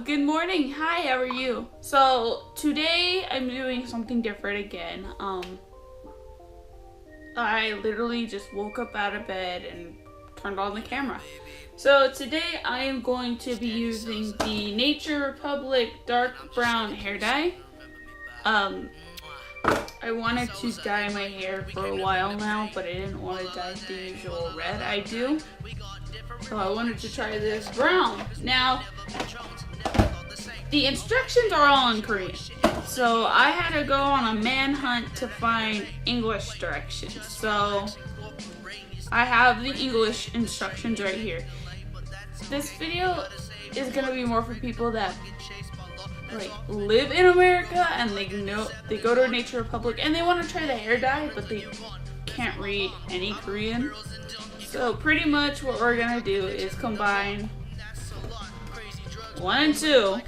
Good morning. Hi, how are you? So today I'm doing something different again. I literally just woke up out of bed and turned on the camera. So today I am going to be using the Nature Republic dark brown hair dye. I wanted to dye my hair for a while now, but I didn't want to dye the usual red I do. So I wanted to try this brown. Now, the instructions are all in Korean. So I had to go on a manhunt to find English directions. So I have the English instructions right here. This video is gonna be more for people that live in America and they go to Nature Republic and they want to try the hair dye, but they can't read any Korean. So pretty much what we're gonna do is combine 1 and 2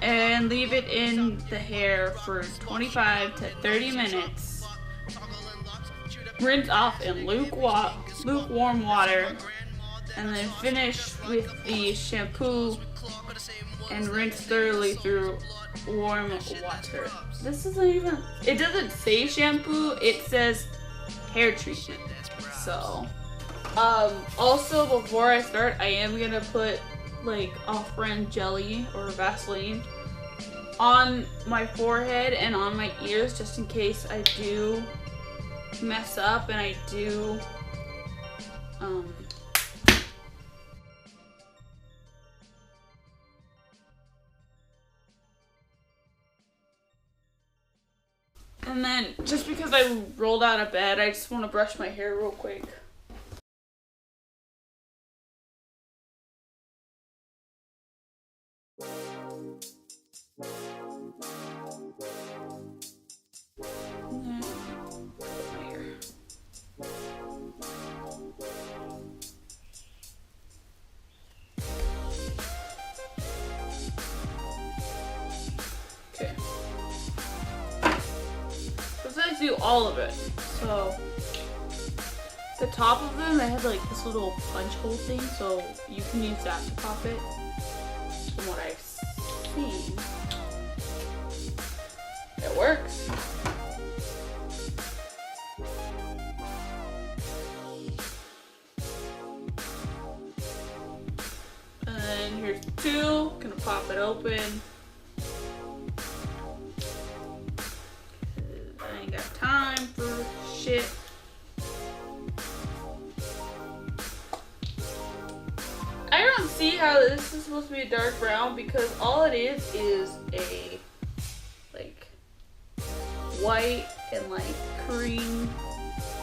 and leave it in the hair for 25 to 30 minutes. Rinse off in lukewarm water, and then finish with the shampoo and rinse thoroughly through warm water. This isn't even, it doesn't say shampoo, it says hair treatment. So, also before I start, I am gonna put off-brand jelly or Vaseline on my forehead and on my ears just in case I do mess up and I do and then just because I rolled out of bed, I just want to brush my hair real quick. Okay. So let's do all of it. So the top of them, they had this little punch hole thing, so you can use that to pop it. From what I've seen, it works. And then here's 2. Gonna pop it open. I ain't got time for shit. I don't see how this is supposed to be a dark brown because all it is a white and cream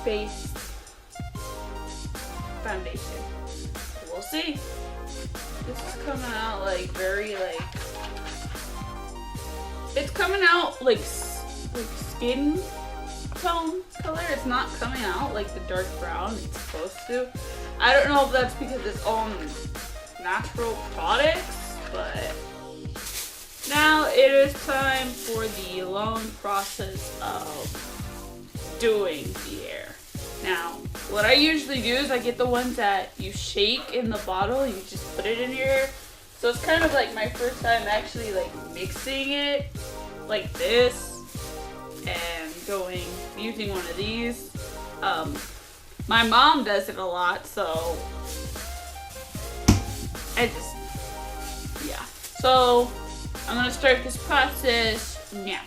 based foundation. We'll see. This is coming out very it's coming out skin tone color. It's not coming out like the dark brown it's supposed to. I don't know if that's because it's all natural products, but now it is time for the long process of doing the hair. Now, what I usually do is I get the ones that you shake in the bottle, you just put it in your hair. So it's kind of my first time actually mixing it like this and using one of these. My mom does it a lot, so yeah. So I'm gonna start this process now.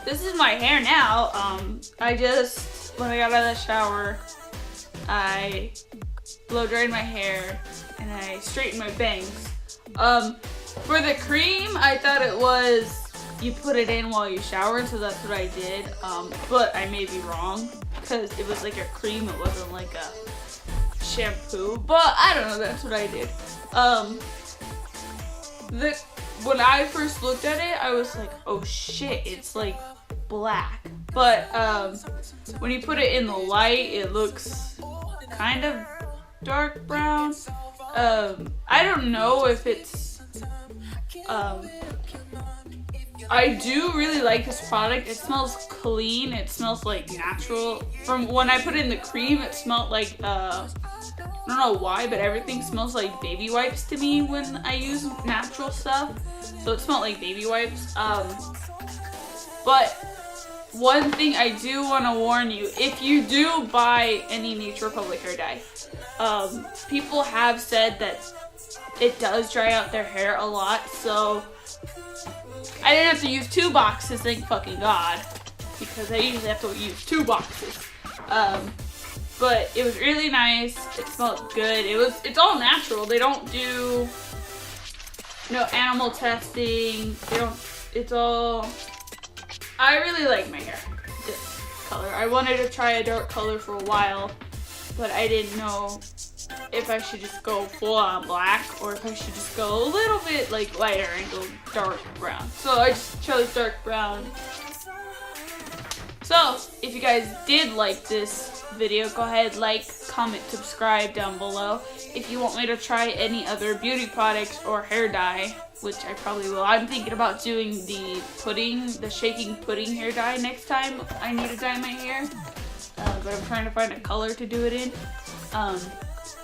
This is my hair now. I just, when I got out of the shower, I blow dried my hair and I straightened my bangs. For the cream, I thought it was you put it in while you showered, so that's what I did. But I may be wrong because it was like a cream, it wasn't like a shampoo. But I don't know, that's what I did. When I first looked at it, I was like, oh shit, it's like black. But when you put it in the light, it looks kind of dark brown. I don't know if it's I do really like this product. It smells clean. It smells like natural. From when I put it in the cream, it smelled like I don't know why, but everything smells like baby wipes to me when I use natural stuff. So it smelled like baby wipes. But one thing I do want to warn you, if you do buy any Nature Republic hair dye, people have said that it does dry out their hair a lot, so I didn't have to use 2 boxes, thank fucking God, because I usually have to use 2 boxes. But it was really nice. It smelled good. It's all natural. They don't do no animal testing. It's all. I really like my hair. This color. I wanted to try a dark color for a while, but I didn't know if I should just go full on black or if I should just go a little bit like lighter and go dark brown. So I just chose dark brown. So if you guys did like this video, go ahead, like, comment, subscribe down below. If you want me to try any other beauty products or hair dye, which I probably will. I'm thinking about doing the shaking pudding hair dye next time I need to dye my hair. But I'm trying to find a color to do it in.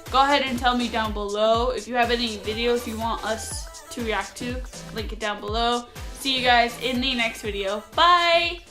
Go ahead and tell me down below if you have any videos you want us to react to. Link it down below. See you guys in the next video. Bye!